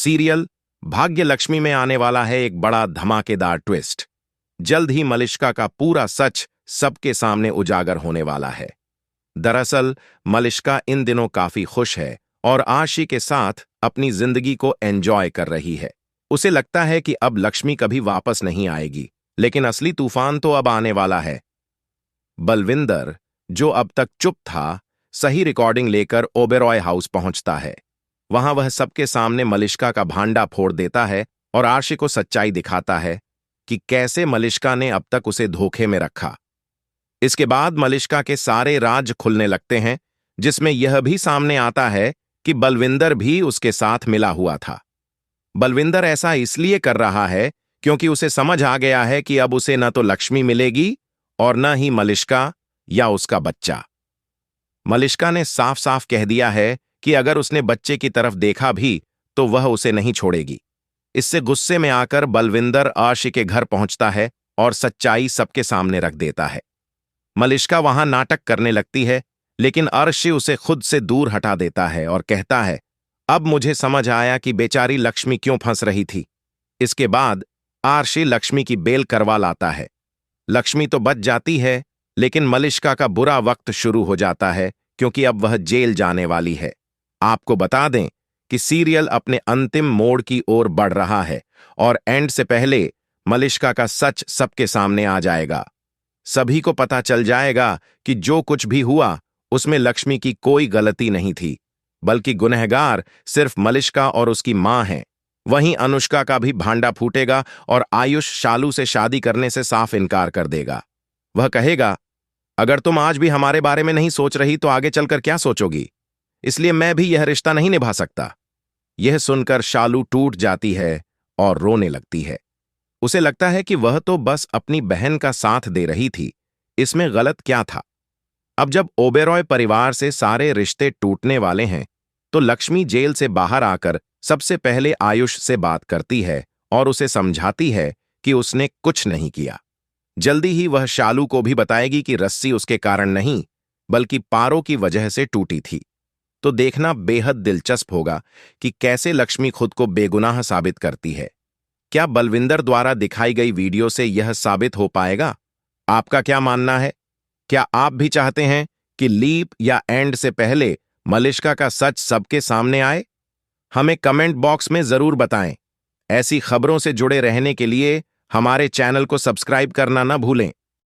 Serial भाग्य लक्ष्मी में आने वाला है एक बड़ा धमाकेदार ट्विस्ट। जल्द ही मलिष्का का पूरा सच सबके सामने उजागर होने वाला है। दरअसल मलिष्का इन दिनों काफी खुश है और आशी के साथ अपनी जिंदगी को एंजॉय कर रही है। उसे लगता है कि अब लक्ष्मी कभी वापस नहीं आएगी, लेकिन असली तूफान तो अब आने वाला है। बलविंदर, जो अब तक चुप था, सही रिकॉर्डिंग लेकर ओबेरॉय हाउस पहुंचता है। वहां वह सबके सामने मलिष्का का भांडा फोड़ देता है और आशी को सच्चाई दिखाता है कि कैसे मलिष्का ने अब तक उसे धोखे में रखा। इसके बाद मलिष्का के सारे राज खुलने लगते हैं, जिसमें यह भी सामने आता है कि बलविंदर भी उसके साथ मिला हुआ था। बलविंदर ऐसा इसलिए कर रहा है क्योंकि उसे समझ आ गया है कि अब उसे न तो लक्ष्मी मिलेगी और न ही मलिष्का या उसका बच्चा। मलिष्का ने साफ साफ कह दिया है कि अगर उसने बच्चे की तरफ देखा भी तो वह उसे नहीं छोड़ेगी। इससे गुस्से में आकर बलविंदर आशी के घर पहुंचता है और सच्चाई सबके सामने रख देता है। मलिष्का वहां नाटक करने लगती है, लेकिन अर्शी उसे खुद से दूर हटा देता है और कहता है, अब मुझे समझ आया कि बेचारी लक्ष्मी क्यों फंस रही थी। इसके बाद आर्शी लक्ष्मी की बेल करवा लाता है। लक्ष्मी तो बच जाती है, लेकिन मलिष्का का बुरा वक्त शुरू हो जाता है क्योंकि अब वह जेल जाने वाली है। आपको बता दें कि सीरियल अपने अंतिम मोड़ की ओर बढ़ रहा है और एंड से पहले मलिष्का का सच सबके सामने आ जाएगा। सभी को पता चल जाएगा कि जो कुछ भी हुआ उसमें लक्ष्मी की कोई गलती नहीं थी, बल्कि गुनहगार सिर्फ मलिष्का और उसकी मां है। वहीं अनुष्का का भी भांडा फूटेगा और आयुष शालू से शादी करने से साफ इनकार कर देगा। वह कहेगा, अगर तुम आज भी हमारे बारे में नहीं सोच रही तो आगे चलकर क्या सोचोगी, इसलिए मैं भी यह रिश्ता नहीं निभा सकता। यह सुनकर शालू टूट जाती है और रोने लगती है। उसे लगता है कि वह तो बस अपनी बहन का साथ दे रही थी, इसमें गलत क्या था। अब जब ओबेरॉय परिवार से सारे रिश्ते टूटने वाले हैं, तो लक्ष्मी जेल से बाहर आकर सबसे पहले आयुष से बात करती है और उसे समझाती है कि उसने कुछ नहीं किया। जल्दी ही वह शालू को भी बताएगी कि रस्सी उसके कारण नहीं, बल्कि पारो की वजह से टूटी थी। तो देखना बेहद दिलचस्प होगा कि कैसे लक्ष्मी खुद को बेगुनाह साबित करती है। क्या बलविंदर द्वारा दिखाई गई वीडियो से यह साबित हो पाएगा? आपका क्या मानना है? क्या आप भी चाहते हैं कि लीप या एंड से पहले मलिष्का का सच सबके सामने आए? हमें कमेंट बॉक्स में जरूर बताएं। ऐसी खबरों से जुड़े रहने के लिए हमारे चैनल को सब्सक्राइब करना ना भूलें।